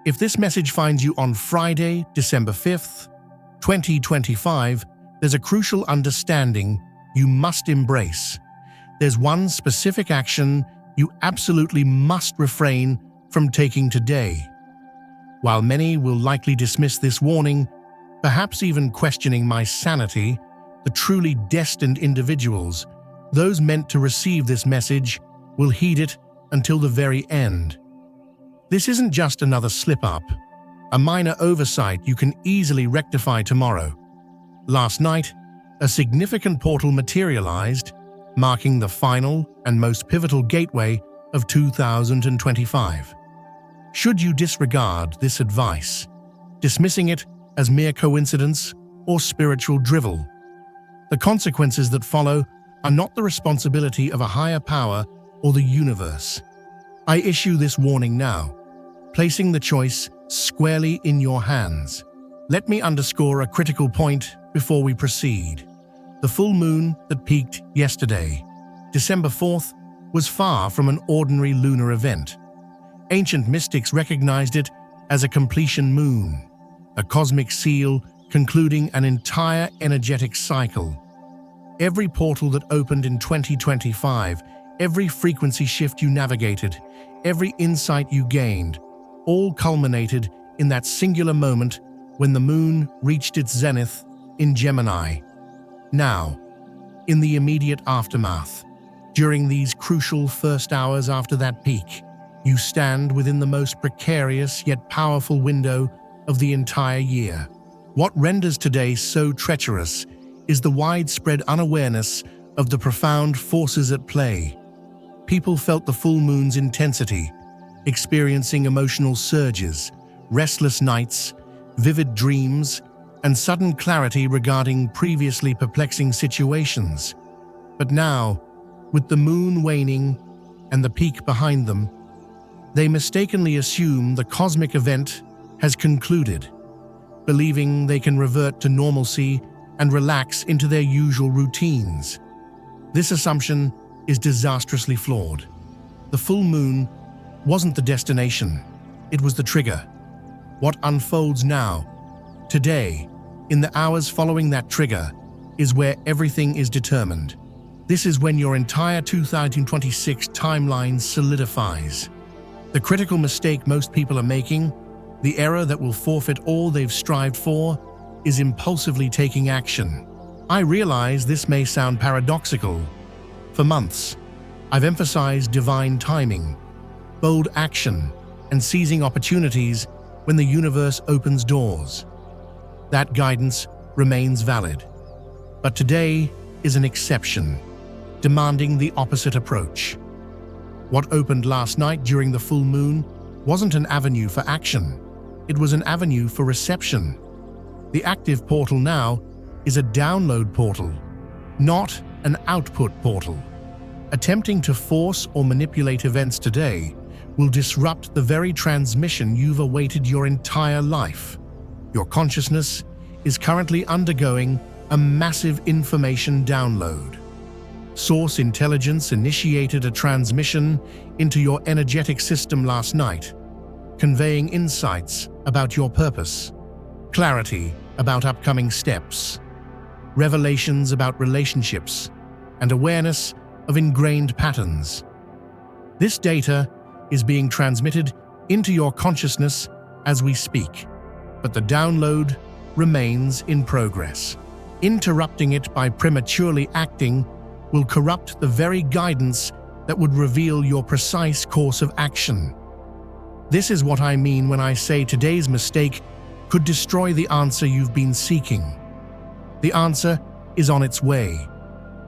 If this message finds you on Friday, December 5th, 2025, there's a crucial understanding you must embrace. There's one specific action you absolutely must refrain from taking today. While many will likely dismiss this warning, perhaps even questioning my sanity, the truly destined individuals, those meant to receive this message, will heed it until the very end. This isn't just another slip-up, a minor oversight you can easily rectify tomorrow. Last night, a significant portal materialized, marking the final and most pivotal gateway of 2025. Should you disregard this advice, dismissing it as mere coincidence or spiritual drivel, the consequences that follow are not the responsibility of a higher power or the universe. I issue this warning now, placing the choice squarely in your hands. Let me underscore a critical point before we proceed. The full moon that peaked yesterday, December 4th, was far from an ordinary lunar event. Ancient mystics recognized it as a completion moon, a cosmic seal concluding an entire energetic cycle. Every portal that opened in 2025, every frequency shift you navigated, every insight you gained, all culminated in that singular moment when the moon reached its zenith in Gemini. Now, in the immediate aftermath, during these crucial first hours after that peak, you stand within the most precarious yet powerful window of the entire year. What renders today so treacherous is the widespread unawareness of the profound forces at play. People felt the full moon's intensity, experiencing emotional surges, restless nights, vivid dreams, and sudden clarity regarding previously perplexing situations. But now, with the moon waning and the peak behind them, they mistakenly assume the cosmic event has concluded, believing they can revert to normalcy and relax into their usual routines. This assumption is disastrously flawed. The full moon wasn't the destination, it was the trigger. What unfolds now, today, in the hours following that trigger, is where everything is determined. This is when your entire 2026 timeline solidifies. The critical mistake most people are making, the error that will forfeit all they've strived for, is impulsively taking action. I realize this may sound paradoxical. For months, I've emphasized divine timing, bold action, and seizing opportunities when the universe opens doors. That guidance remains valid. But today is an exception, demanding the opposite approach. What opened last night during the full moon wasn't an avenue for action, it was an avenue for reception. The active portal now is a download portal, not an output portal. Attempting to force or manipulate events today will disrupt the very transmission you've awaited your entire life. Your consciousness is currently undergoing a massive information download. Source Intelligence initiated a transmission into your energetic system last night, conveying insights about your purpose, clarity about upcoming steps, revelations about relationships, and awareness of ingrained patterns. This data is being transmitted into your consciousness as we speak, but the download remains in progress. Interrupting it by prematurely acting will corrupt the very guidance that would reveal your precise course of action. This is what I mean when I say today's mistake could destroy the answer you've been seeking. The answer is on its way,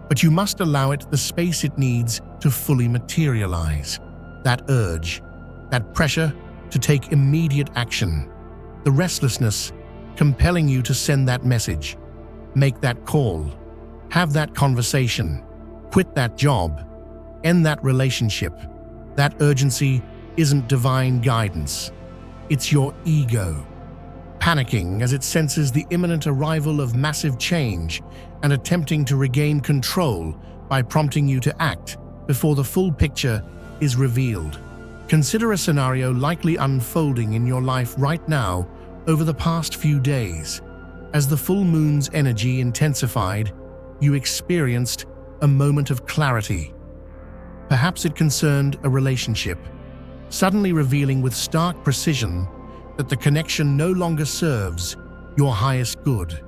but you must allow it the space it needs to fully materialize. That urge, that pressure to take immediate action, the restlessness compelling you to send that message, make that call, have that conversation, quit that job, end that relationship. That urgency isn't divine guidance. It's your ego, panicking as it senses the imminent arrival of massive change and attempting to regain control by prompting you to act before the full picture is revealed. Consider a scenario likely unfolding in your life right now over the past few days. As the full moon's energy intensified, you experienced a moment of clarity. Perhaps it concerned a relationship, suddenly revealing with stark precision that the connection no longer serves your highest good.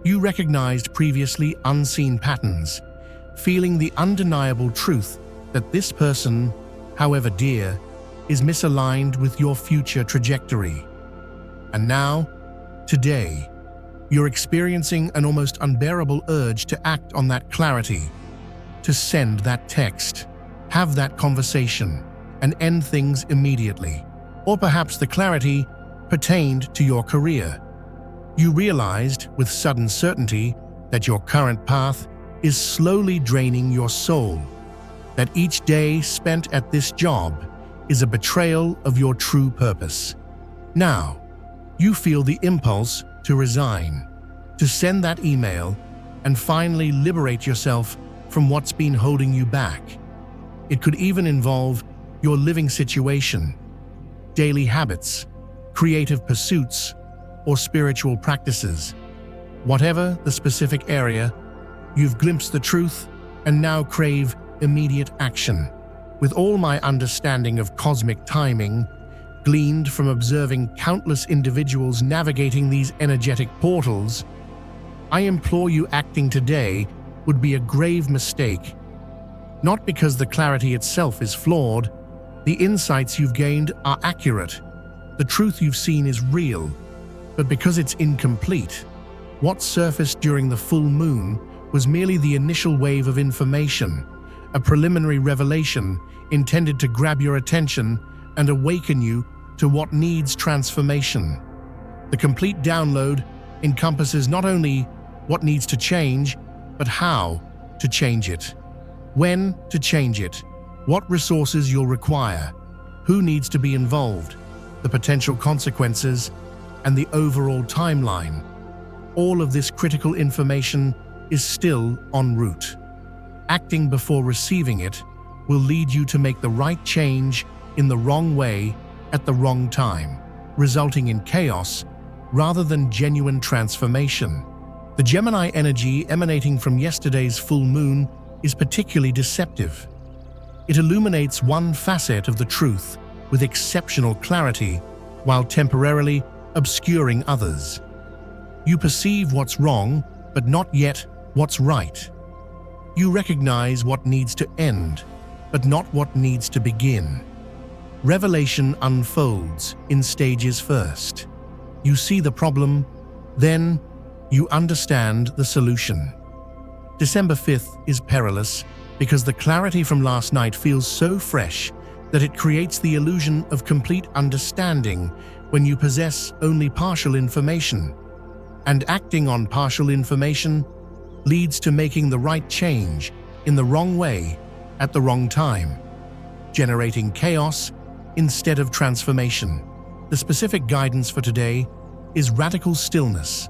You recognized previously unseen patterns, feeling the undeniable truth that this person, however dear, is misaligned with your future trajectory. And now, today, you're experiencing an almost unbearable urge to act on that clarity, to send that text, have that conversation, and end things immediately. Or perhaps the clarity pertained to your career. You realized with sudden certainty that your current path is slowly draining your soul, that each day spent at this job is a betrayal of your true purpose. Now, you feel the impulse to resign, to send that email, and finally liberate yourself from what's been holding you back. It could even involve your living situation, daily habits, creative pursuits, or spiritual practices. Whatever the specific area, you've glimpsed the truth and now crave immediate action. With all my understanding of cosmic timing, gleaned from observing countless individuals navigating these energetic portals, I implore you, acting today would be a grave mistake. Not because the clarity itself is flawed, the insights you've gained are accurate, the truth you've seen is real, but because it's incomplete. What surfaced during the full moon was merely the initial wave of information, a preliminary revelation intended to grab your attention and awaken you to what needs transformation. The complete download encompasses not only what needs to change, but how to change it, when to change it, what resources you'll require, who needs to be involved, the potential consequences, and the overall timeline. All of this critical information is still en route. Acting before receiving it will lead you to make the right change in the wrong way at the wrong time, resulting in chaos rather than genuine transformation. The Gemini energy emanating from yesterday's full moon is particularly deceptive. It illuminates one facet of the truth with exceptional clarity, while temporarily obscuring others. You perceive what's wrong, but not yet what's right. You recognize what needs to end, but not what needs to begin. Revelation unfolds in stages first. You see the problem, then you understand the solution. December 5th is perilous because the clarity from last night feels so fresh that it creates the illusion of complete understanding when you possess only partial information. And acting on partial information leads to making the right change in the wrong way at the wrong time, generating chaos instead of transformation. The specific guidance for today is radical stillness.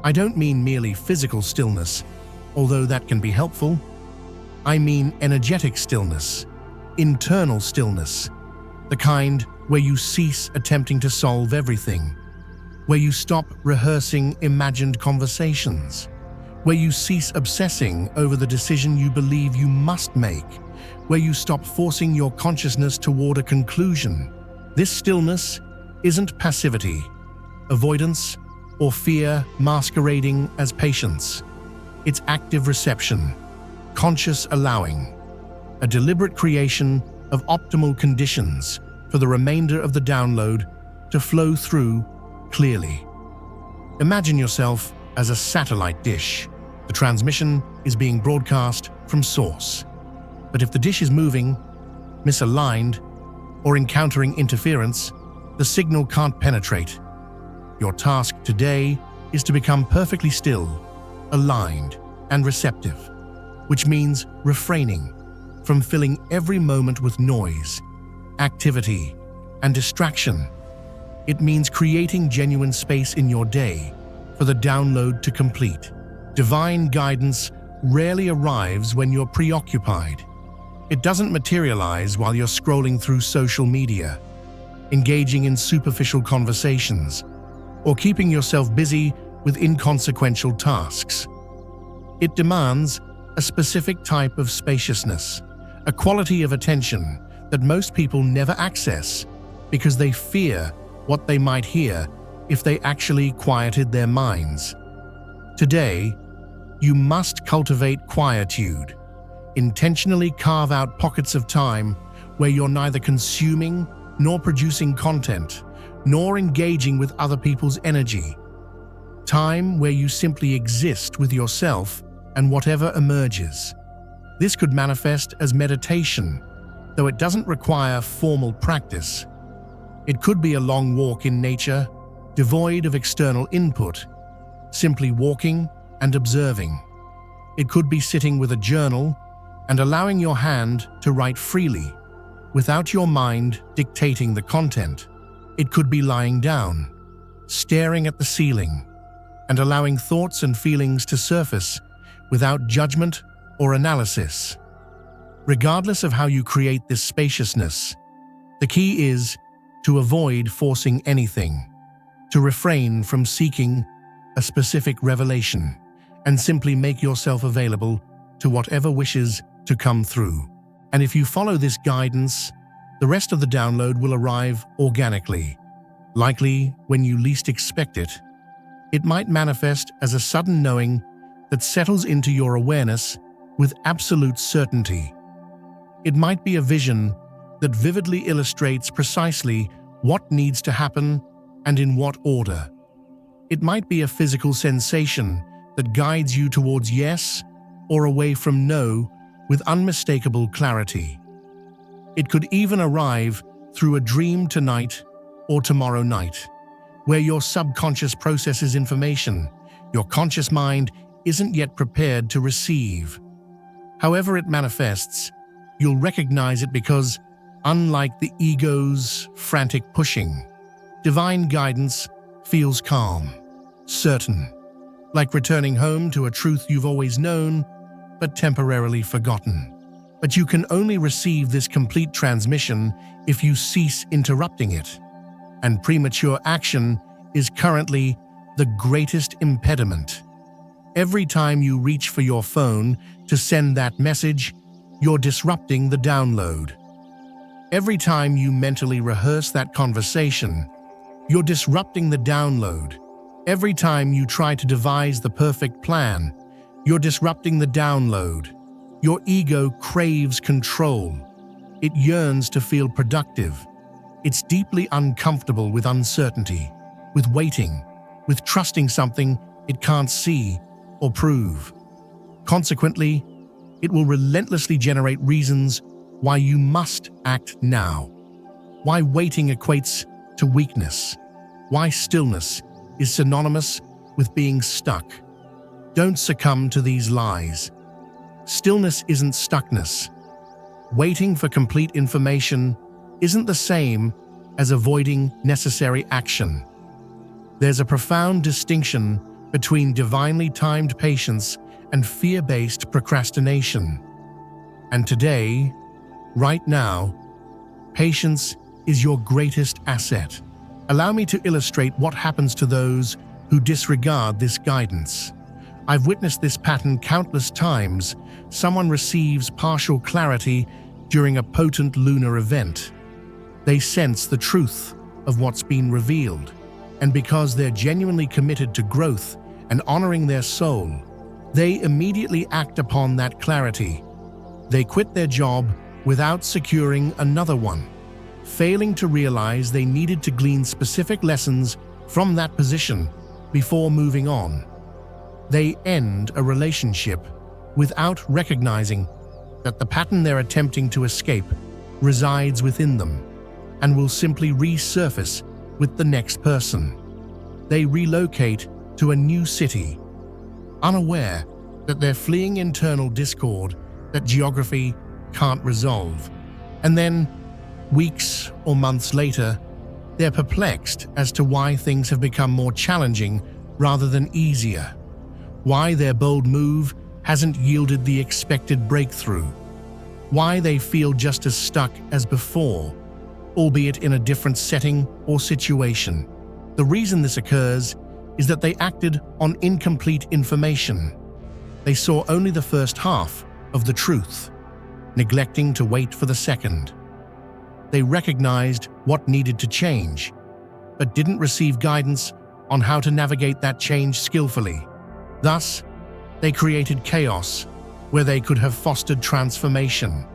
I don't mean merely physical stillness, although that can be helpful. I mean energetic stillness, internal stillness, the kind where you cease attempting to solve everything, where you stop rehearsing imagined conversations, where you cease obsessing over the decision you believe you must make, where you stop forcing your consciousness toward a conclusion. This stillness isn't passivity, avoidance, or fear masquerading as patience. It's active reception, conscious allowing, a deliberate creation of optimal conditions for the remainder of the download to flow through clearly. Imagine yourself as a satellite dish. The transmission is being broadcast from source. But if the dish is moving, misaligned, or encountering interference, the signal can't penetrate. Your task today is to become perfectly still, aligned, and receptive, which means refraining from filling every moment with noise, activity, and distraction. It means creating genuine space in your day for the download to complete. Divine guidance rarely arrives when you're preoccupied. It doesn't materialize while you're scrolling through social media, engaging in superficial conversations, or keeping yourself busy with inconsequential tasks. It demands a specific type of spaciousness, a quality of attention that most people never access because they fear what they might hear if they actually quieted their minds. Today, you must cultivate quietude. Intentionally carve out pockets of time where you're neither consuming nor producing content, nor engaging with other people's energy. Time where you simply exist with yourself and whatever emerges. This could manifest as meditation, though it doesn't require formal practice. It could be a long walk in nature, devoid of external input, simply walking and observing. It could be sitting with a journal and allowing your hand to write freely, without your mind dictating the content. It could be lying down, staring at the ceiling, and allowing thoughts and feelings to surface without judgment or analysis. Regardless of how you create this spaciousness, the key is to avoid forcing anything, to refrain from seeking a specific revelation, and simply make yourself available to whatever wishes to come through. And if you follow this guidance, the rest of the download will arrive organically, likely when you least expect it. It might manifest as a sudden knowing that settles into your awareness with absolute certainty. It might be a vision that vividly illustrates precisely what needs to happen and in what order. It might be a physical sensation that guides you towards yes or away from no with unmistakable clarity. It could even arrive through a dream tonight or tomorrow night, where your subconscious processes information your conscious mind isn't yet prepared to receive. However it manifests, you'll recognize it because, unlike the ego's frantic pushing, divine guidance feels calm, certain, like returning home to a truth you've always known, but temporarily forgotten. But you can only receive this complete transmission if you cease interrupting it, and premature action is currently the greatest impediment. Every time you reach for your phone to send that message, you're disrupting the download. Every time you mentally rehearse that conversation, you're disrupting the download. Every time you try to devise the perfect plan, you're disrupting the download. Your ego craves control. It yearns to feel productive. It's deeply uncomfortable with uncertainty, with waiting, with trusting something it can't see or prove. Consequently, it will relentlessly generate reasons why you must act now. Why waiting equates to weakness. Why stillness is synonymous with being stuck. Don't succumb to these lies. Stillness isn't stuckness. Waiting for complete information isn't the same as avoiding necessary action. There's a profound distinction between divinely timed patience and fear-based procrastination. And today, right now, patience is your greatest asset. Allow me to illustrate what happens to those who disregard this guidance. I've witnessed this pattern countless times. Someone receives partial clarity during a potent lunar event. They sense the truth of what's been revealed, and because they're genuinely committed to growth and honoring their soul, they immediately act upon that clarity. They quit their job without securing another one, failing to realize they needed to glean specific lessons from that position before moving on. They end a relationship without recognizing that the pattern they're attempting to escape resides within them and will simply resurface with the next person. They relocate to a new city, unaware that they're fleeing internal discord that geography can't resolve. And then, weeks or months later, they're perplexed as to why things have become more challenging rather than easier, why their bold move hasn't yielded the expected breakthrough. why they feel just as stuck as before, albeit in a different setting or situation. The reason this occurs is that they acted on incomplete information. They saw only the first half of the truth, neglecting to wait for the second. They recognized what needed to change, but didn't receive guidance on how to navigate that change skillfully. Thus, they created chaos where they could have fostered transformation,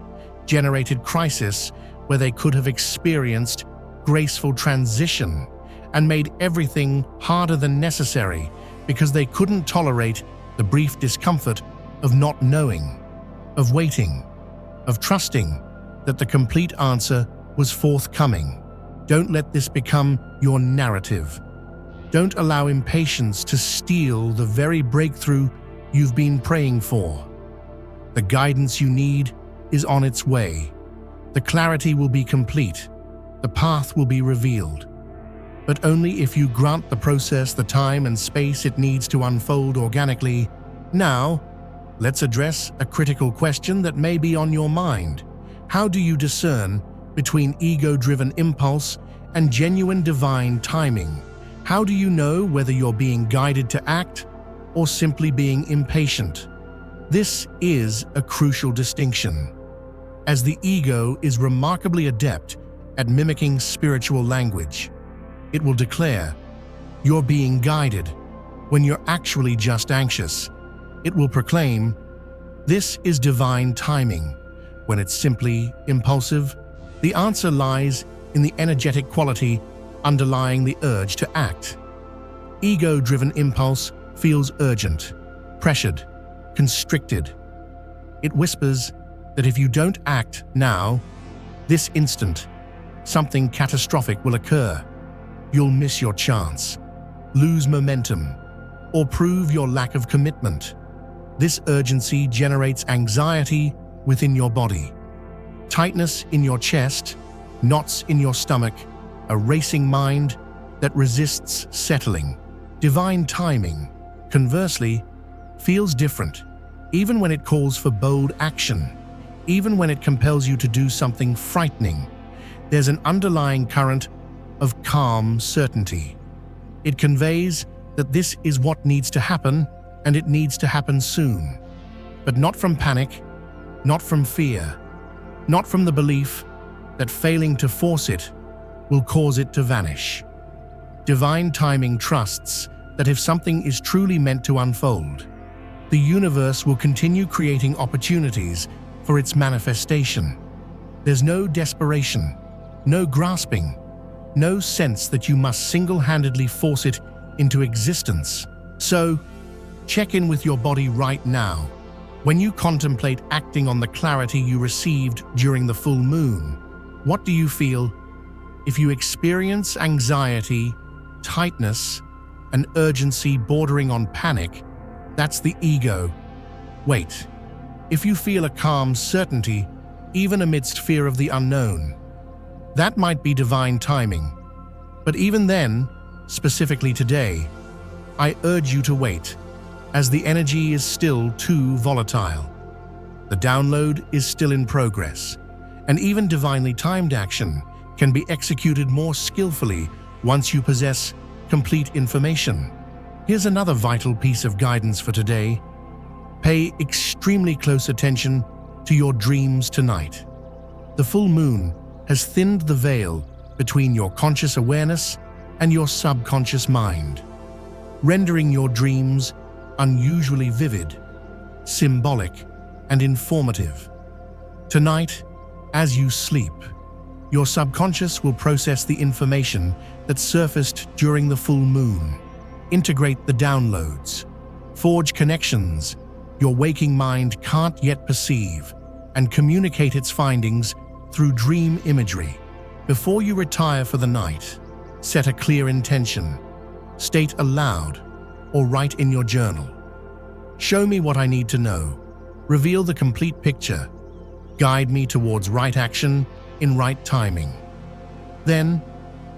generated crisis where they could have experienced graceful transition, and made everything harder than necessary because they couldn't tolerate the brief discomfort of not knowing, of waiting, of trusting that the complete answer was forthcoming. Don't let this become your narrative. Don't allow impatience to steal the very breakthrough you've been praying for. The guidance you need is on its way. The clarity will be complete. The path will be revealed. But only if you grant the process the time and space it needs to unfold organically. Now, let's address a critical question that may be on your mind. How do you discern between ego-driven impulse and genuine divine timing? How do you know whether you're being guided to act or simply being impatient? This is a crucial distinction, as the ego is remarkably adept at mimicking spiritual language. It will declare, "You're being guided," when you're actually just anxious. It will proclaim, "This is divine timing," when it's simply impulsive. The answer lies in the energetic quality underlying the urge to act. Ego-driven impulse feels urgent, pressured, constricted. It whispers that if you don't act now, this instant, something catastrophic will occur. You'll miss your chance, lose momentum, or prove your lack of commitment. This urgency generates anxiety within your body, tightness in your chest, knots in your stomach, a racing mind that resists settling. Divine timing, conversely, feels different, even when it calls for bold action, even when it compels you to do something frightening. There's an underlying current of calm certainty. It conveys that this is what needs to happen, and it needs to happen soon. But not from panic, not from fear, not from the belief that failing to force it will cause it to vanish. Divine timing trusts that if something is truly meant to unfold, the universe will continue creating opportunities for its manifestation. There's no desperation, no grasping, no sense that you must single-handedly force it into existence. So, check in with your body right now. When you contemplate acting on the clarity you received during the full moon, what do you feel? If you experience anxiety, tightness, and urgency bordering on panic, that's the ego. Wait. If you feel a calm certainty, even amidst fear of the unknown, that might be divine timing. But even then, specifically today, I urge you to wait, as the energy is still too volatile. The download is still in progress, and even divinely timed action can be executed more skillfully once you possess complete information. Here's another vital piece of guidance for today. Pay extremely close attention to your dreams tonight. The full moon has thinned the veil between your conscious awareness and your subconscious mind, rendering your dreams unusually vivid, symbolic, and informative. Tonight, as you sleep, your subconscious will process the information that surfaced during the full moon, integrate the downloads, forge connections your waking mind can't yet perceive, and communicate its findings through dream imagery. Before you retire for the night, set a clear intention. State aloud or write in your journal. Show me what I need to know. Reveal the complete picture. Guide me towards right action in right timing. Then,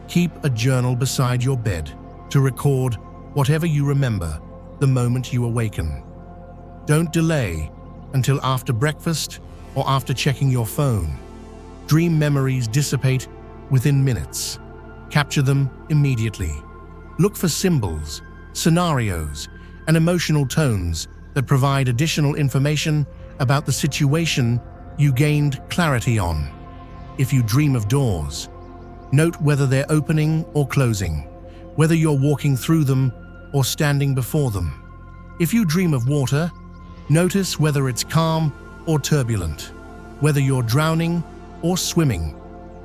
keep a journal beside your bed to record whatever you remember the moment you awaken. Don't delay until after breakfast or after checking your phone. Dream memories dissipate within minutes. Capture them immediately. Look for symbols, scenarios, and emotional tones that provide additional information about the situation you gained clarity on. If you dream of doors, note whether they're opening or closing, whether you're walking through them or standing before them. If you dream of water, notice whether it's calm or turbulent, whether you're drowning or swimming,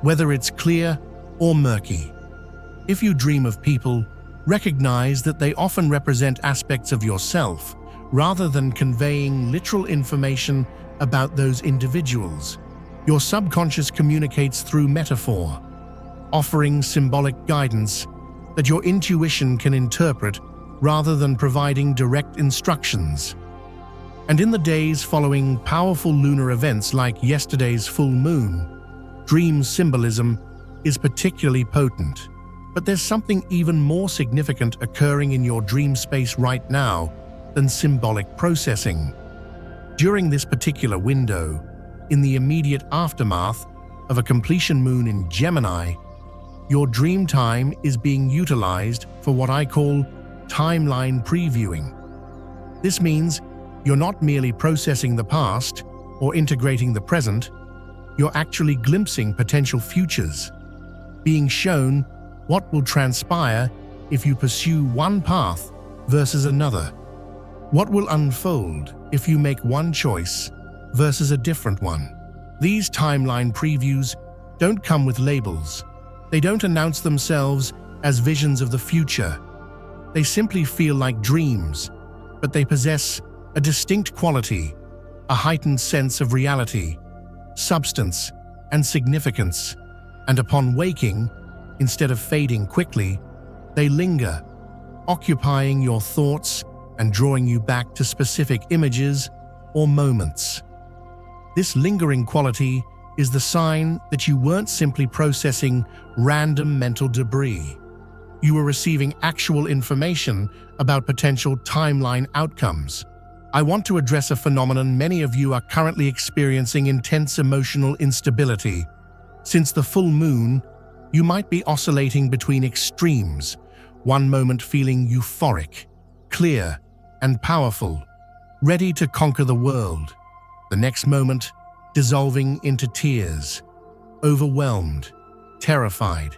whether it's clear or murky. If you dream of people, recognize that they often represent aspects of yourself rather than conveying literal information about those individuals. Your subconscious communicates through metaphor, offering symbolic guidance that your intuition can interpret rather than providing direct instructions. And in the days following powerful lunar events like yesterday's full moon, dream symbolism is particularly potent. But there's something even more significant occurring in your dream space right now than symbolic processing. During this particular window, in the immediate aftermath of a completion moon in Gemini, your dream time is being utilized for what I call timeline previewing. This means you're not merely processing the past or integrating the present, you're actually glimpsing potential futures, being shown what will transpire if you pursue one path versus another. What will unfold if you make one choice versus a different one? These timeline previews don't come with labels. They don't announce themselves as visions of the future. They simply feel like dreams, but they possess a distinct quality, a heightened sense of reality, substance, and significance. And upon waking, instead of fading quickly, they linger, occupying your thoughts and drawing you back to specific images or moments. This lingering quality is the sign that you weren't simply processing random mental debris. You were receiving actual information about potential timeline outcomes. I want to address a phenomenon many of you are currently experiencing: intense emotional instability. Since the full moon, you might be oscillating between extremes, one moment feeling euphoric, clear, and powerful, ready to conquer the world. The next moment, dissolving into tears, overwhelmed, terrified,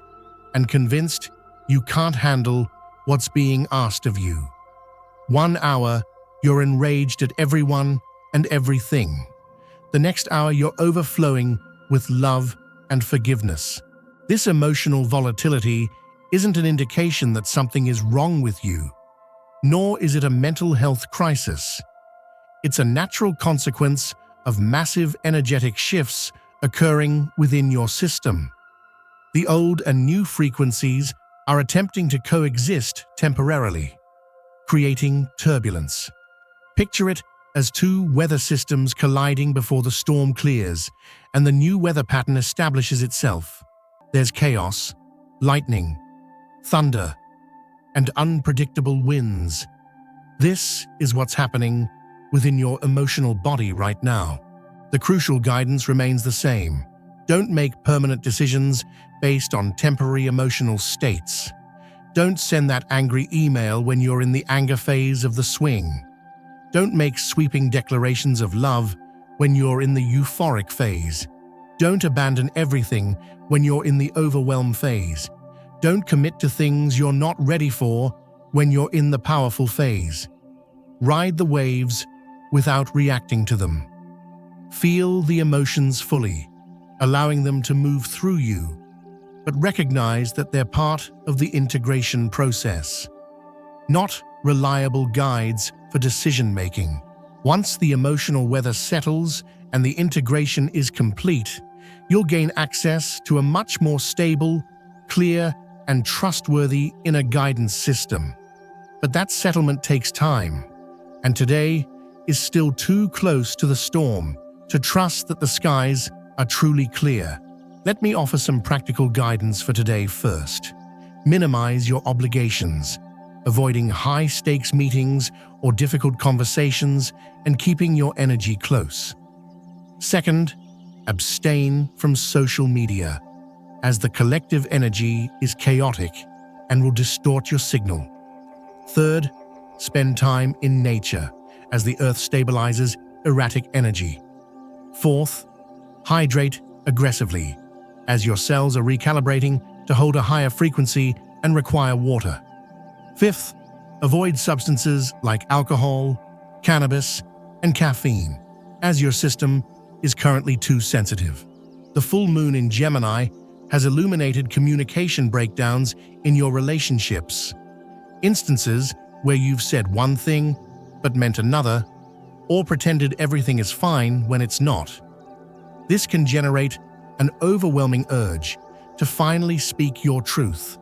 and convinced you can't handle what's being asked of you. 1 hour, you're enraged at everyone and everything. The next hour, you're overflowing with love and forgiveness. This emotional volatility isn't an indication that something is wrong with you, nor is it a mental health crisis. It's a natural consequence of massive energetic shifts occurring within your system. The old and new frequencies are attempting to coexist temporarily, creating turbulence. Picture it as two weather systems colliding before the storm clears and the new weather pattern establishes itself. There's chaos, lightning, thunder, and unpredictable winds. This is what's happening within your emotional body right now. The crucial guidance remains the same. Don't make permanent decisions based on temporary emotional states. Don't send that angry email when you're in the anger phase of the swing. Don't make sweeping declarations of love when you're in the euphoric phase. Don't abandon everything when you're in the overwhelm phase. Don't commit to things you're not ready for when you're in the powerful phase. Ride the waves without reacting to them. Feel the emotions fully, allowing them to move through you, but recognize that they're part of the integration process, not reliable guides for decision-making. Once the emotional weather settles and the integration is complete, you'll gain access to a much more stable, clear, and trustworthy inner guidance system. But that settlement takes time, and today is still too close to the storm to trust that the skies are truly clear. Let me offer some practical guidance for today first. Minimize your obligations, avoiding high-stakes meetings or difficult conversations and keeping your energy close. Second, abstain from social media, as the collective energy is chaotic and will distort your signal. Third, spend time in nature, as the earth stabilizes erratic energy. Fourth, hydrate aggressively, as your cells are recalibrating to hold a higher frequency and require water. Fifth, avoid substances like alcohol, cannabis, and caffeine, as your system is currently too sensitive. The full moon in Gemini has illuminated communication breakdowns in your relationships. Instances where you've said one thing but meant another, or pretended everything is fine when it's not. This can generate an overwhelming urge to finally speak your truth.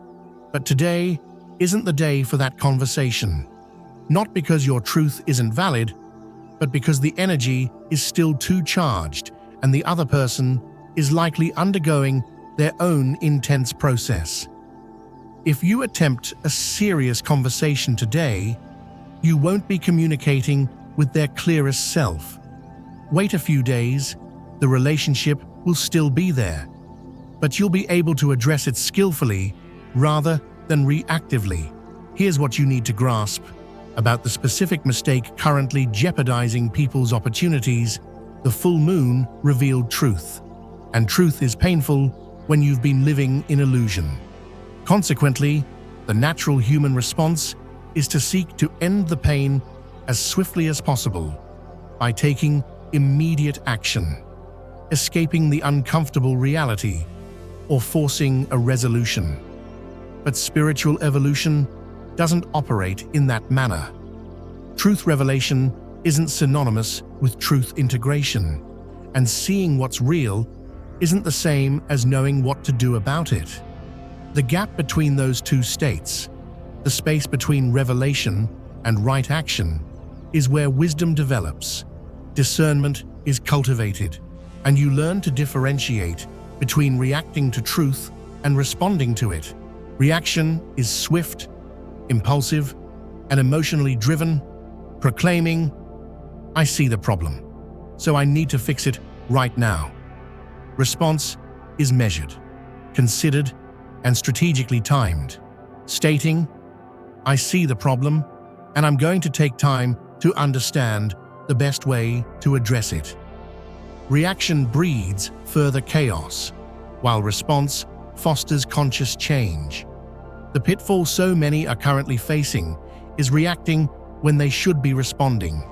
But today isn't the day for that conversation. Not because your truth isn't valid, but because the energy is still too charged and the other person is likely undergoing their own intense process. If you attempt a serious conversation today, you won't be communicating with their clearest self. Wait a few days, the relationship will still be there, but you'll be able to address it skillfully rather than reactively. Here's what you need to grasp about the specific mistake currently jeopardizing people's opportunities. The full moon revealed truth, and truth is painful when you've been living in illusion. Consequently, the natural human response is to seek to end the pain as swiftly as possible by taking immediate action, escaping the uncomfortable reality, or forcing a resolution. But spiritual evolution doesn't operate in that manner. Truth revelation isn't synonymous with truth integration, and seeing what's real isn't the same as knowing what to do about it. The gap between those two states, the space between revelation and right action, is where wisdom develops, discernment is cultivated, and you learn to differentiate between reacting to truth and responding to it. Reaction is swift, impulsive, and emotionally driven, proclaiming, "I see the problem, so I need to fix it right now." Response is measured, considered, and strategically timed, stating, "I see the problem, and I'm going to take time to understand the best way to address it." Reaction breeds further chaos, while response fosters conscious change. The pitfall so many are currently facing is reacting when they should be responding,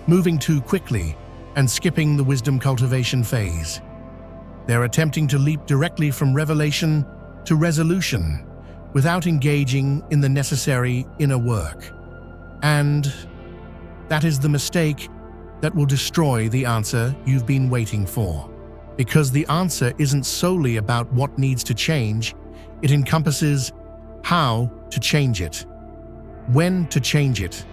moving too quickly and skipping the wisdom cultivation phase. They're attempting to leap directly from revelation to resolution without engaging in the necessary inner work. And that is the mistake that will destroy the answer you've been waiting for. Because the answer isn't solely about what needs to change, it encompasses how to change it, when to change it,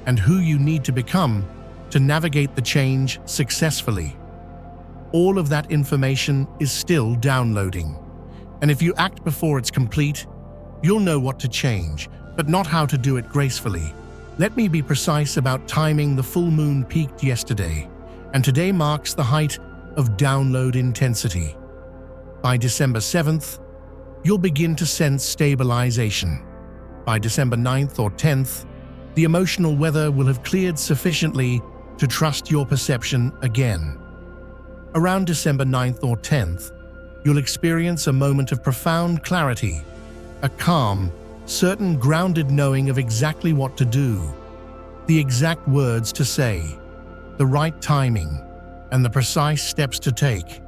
and who you need to become to navigate the change successfully. All of that information is still downloading, and if you act before it's complete, you'll know what to change, but not how to do it gracefully. Let me be precise about timing. The full moon peaked yesterday, and today marks the height of download intensity. By December 7th, you'll begin to sense stabilization. By December 9th or 10th, the emotional weather will have cleared sufficiently to trust your perception again. Around December 9th or 10th, you'll experience a moment of profound clarity, a calm, certain grounded knowing of exactly what to do, the exact words to say, the right timing, and the precise steps to take.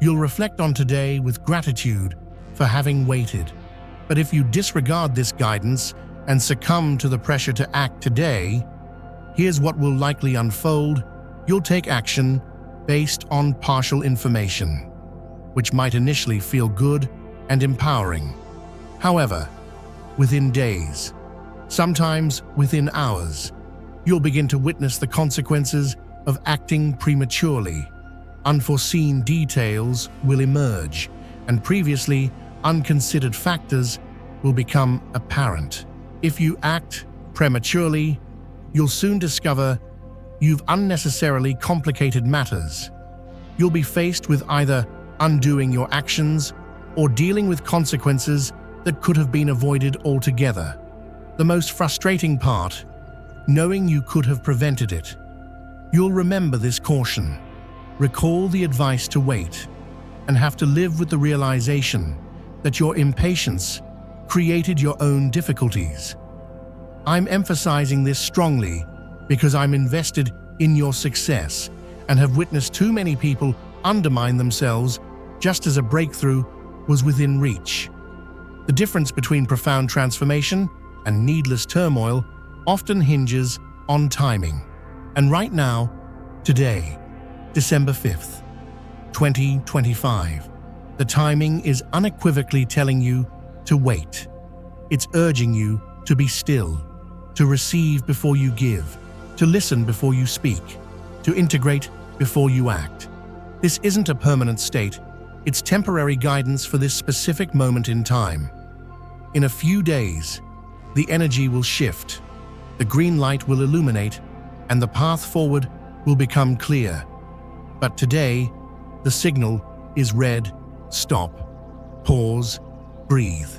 You'll reflect on today with gratitude for having waited. But if you disregard this guidance and succumb to the pressure to act today, here's what will likely unfold. You'll take action based on partial information, which might initially feel good and empowering. However, within days, sometimes within hours, you'll begin to witness the consequences of acting prematurely. Unforeseen details will emerge, and previously unconsidered factors will become apparent. If you act prematurely, you'll soon discover you've unnecessarily complicated matters. You'll be faced with either undoing your actions or dealing with consequences that could have been avoided altogether. The most frustrating part, knowing you could have prevented it. You'll remember this caution, recall the advice to wait, and have to live with the realization that your impatience created your own difficulties. I'm emphasizing this strongly because I'm invested in your success and have witnessed too many people undermine themselves just as a breakthrough was within reach. The difference between profound transformation and needless turmoil often hinges on timing. And right now, today, December 5th, 2025, the timing is unequivocally telling you to wait. It's urging you to be still, to receive before you give, to listen before you speak, to integrate before you act. This isn't a permanent state, it's temporary guidance for this specific moment in time. In a few days, the energy will shift, the green light will illuminate, and the path forward will become clear. But today, the signal is red, stop, pause, breathe.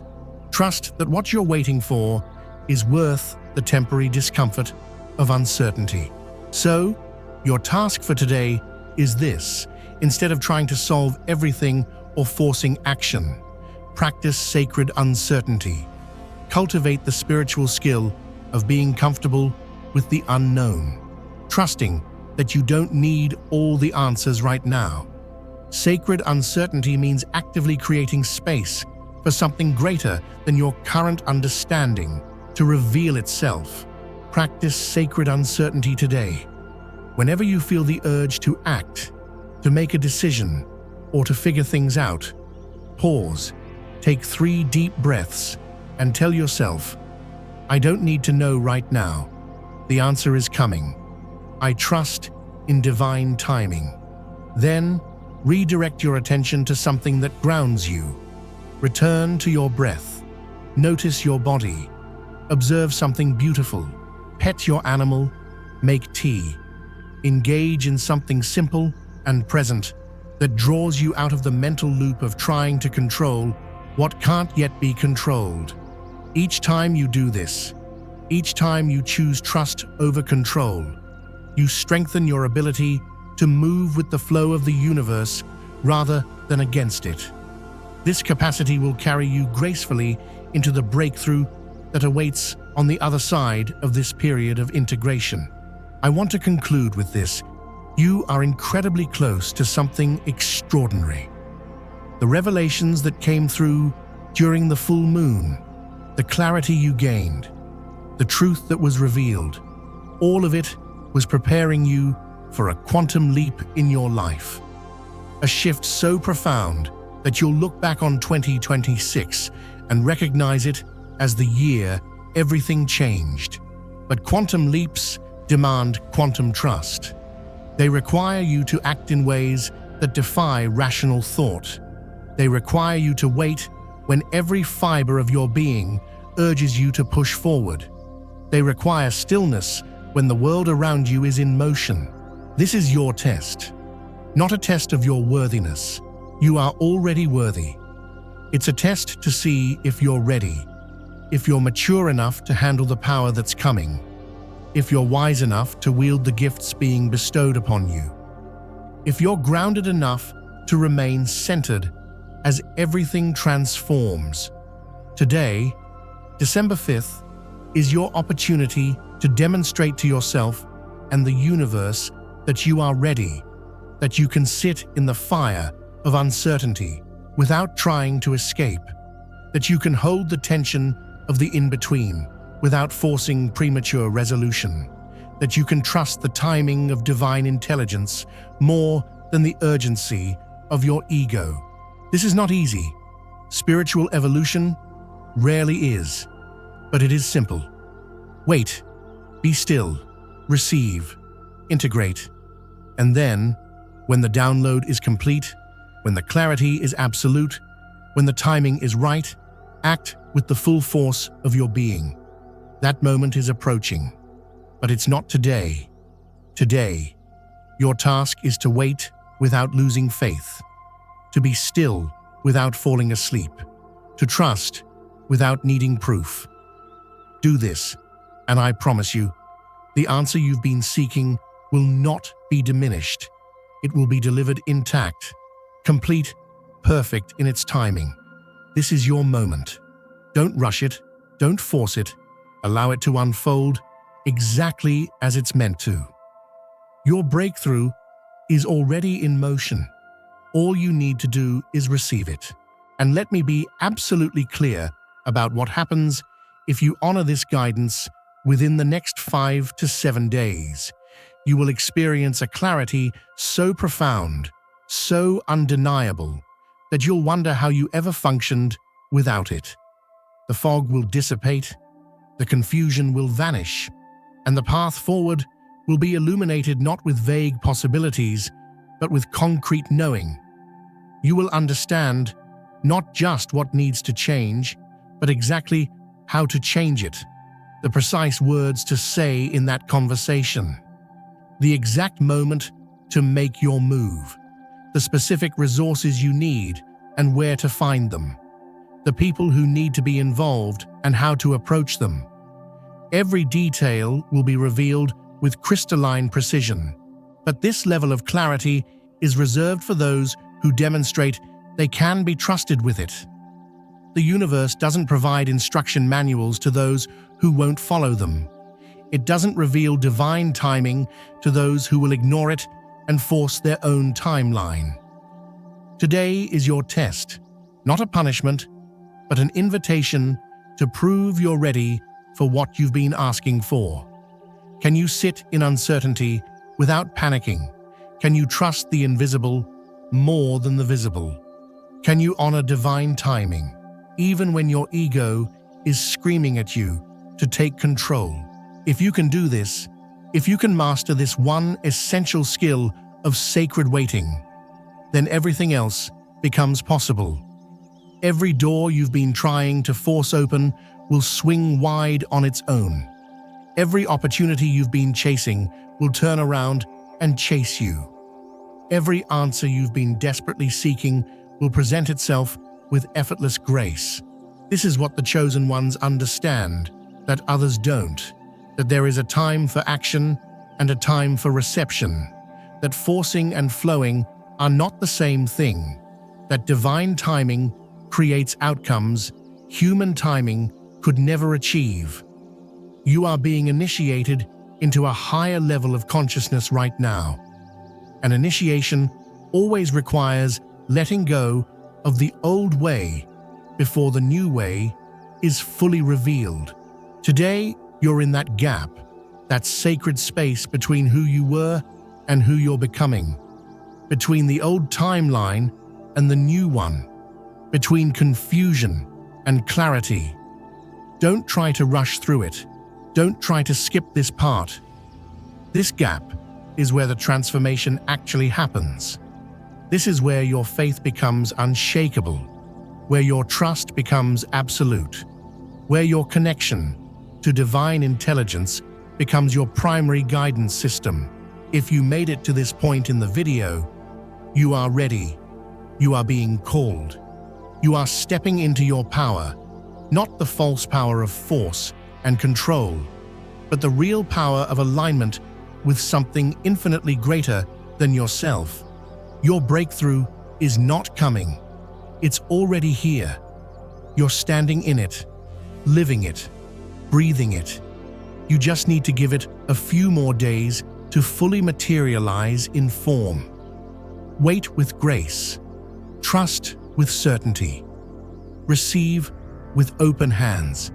Trust that what you're waiting for is worth the temporary discomfort of uncertainty. So, your task for today is this. Instead of trying to solve everything or forcing action, practice sacred uncertainty. Cultivate the spiritual skill of being comfortable with the unknown, trusting that you don't need all the answers right now. Sacred uncertainty means actively creating space for something greater than your current understanding to reveal itself. Practice sacred uncertainty today. Whenever you feel the urge to act, to make a decision, or to figure things out, pause, take 3 deep breaths, and tell yourself, I don't need to know right now. The answer is coming. I trust in divine timing. Then, redirect your attention to something that grounds you. Return to your breath. Notice your body. Observe something beautiful. Pet your animal. Make tea. Engage in something simple and present that draws you out of the mental loop of trying to control what can't yet be controlled. Each time you do this, each time you choose trust over control, you strengthen your ability to move with the flow of the universe rather than against it. This capacity will carry you gracefully into the breakthrough that awaits on the other side of this period of integration. I want to conclude with this. You are incredibly close to something extraordinary. The revelations that came through during the full moon, the clarity you gained, the truth that was revealed, all of it was preparing you for a quantum leap in your life. A shift so profound that you'll look back on 2026 and recognize it as the year everything changed. But quantum leaps demand quantum trust. They require you to act in ways that defy rational thought. They require you to wait when every fiber of your being urges you to push forward. They require stillness when the world around you is in motion. This is your test, not a test of your worthiness. You are already worthy. It's a test to see if you're ready, if you're mature enough to handle the power that's coming, if you're wise enough to wield the gifts being bestowed upon you, if you're grounded enough to remain centered as everything transforms. Today, December 5th, is your opportunity to demonstrate to yourself and the universe that you are ready, that you can sit in the fire of uncertainty without trying to escape, that you can hold the tension of the in-between without forcing premature resolution, that you can trust the timing of divine intelligence more than the urgency of your ego. This is not easy. Spiritual evolution rarely is, but it is simple. Wait, be still, receive, integrate, and then, when the download is complete, when the clarity is absolute, when the timing is right, act with the full force of your being. That moment is approaching, but it's not today. Today, your task is to wait without losing faith, to be still without falling asleep, to trust without needing proof. Do this, and I promise you, the answer you've been seeking will not be diminished. It will be delivered intact, complete, perfect in its timing. This is your moment. Don't rush it, don't force it. Allow it to unfold exactly as it's meant to. Your breakthrough is already in motion. All you need to do is receive it. And let me be absolutely clear about what happens if you honor this guidance within the next 5 to 7 days. You will experience a clarity so profound, so undeniable, that you'll wonder how you ever functioned without it. The fog will dissipate, the confusion will vanish, and the path forward will be illuminated not with vague possibilities, but with concrete knowing. You will understand not just what needs to change, but exactly how to change it, the precise words to say in that conversation, the exact moment to make your move, the specific resources you need and where to find them, the people who need to be involved and how to approach them. Every detail will be revealed with crystalline precision, but this level of clarity is reserved for those who demonstrate they can be trusted with it. The universe doesn't provide instruction manuals to those who won't follow them. It doesn't reveal divine timing to those who will ignore it and force their own timeline. Today is your test, not a punishment, but an invitation to prove you're ready for what you've been asking for. Can you sit in uncertainty without panicking? Can you trust the invisible more than the visible? Can you honor divine timing, even when your ego is screaming at you to take control? If you can do this, if you can master this one essential skill of sacred waiting, then everything else becomes possible. Every door you've been trying to force open will swing wide on its own. Every opportunity you've been chasing will turn around and chase you. Every answer you've been desperately seeking will present itself with effortless grace. This is what the chosen ones understand, that others don't, that there is a time for action and a time for reception, that forcing and flowing are not the same thing, that divine timing creates outcomes human timing could never achieve. You are being initiated into a higher level of consciousness right now. An initiation always requires letting go of the old way before the new way is fully revealed. Today, you're in that gap, that sacred space between who you were and who you're becoming, between the old timeline and the new one, between confusion and clarity. Don't try to rush through it. Don't try to skip this part. This gap is where the transformation actually happens. This is where your faith becomes unshakable, where your trust becomes absolute, where your connection to divine intelligence becomes your primary guidance system. If you made it to this point in the video, you are ready. You are being called. You are stepping into your power, not the false power of force and control, but the real power of alignment with something infinitely greater than yourself. Your breakthrough is not coming. It's already here. You're standing in it, living it, breathing it. You just need to give it a few more days to fully materialize in form. Wait with grace. Trust with certainty. Receive with open hands.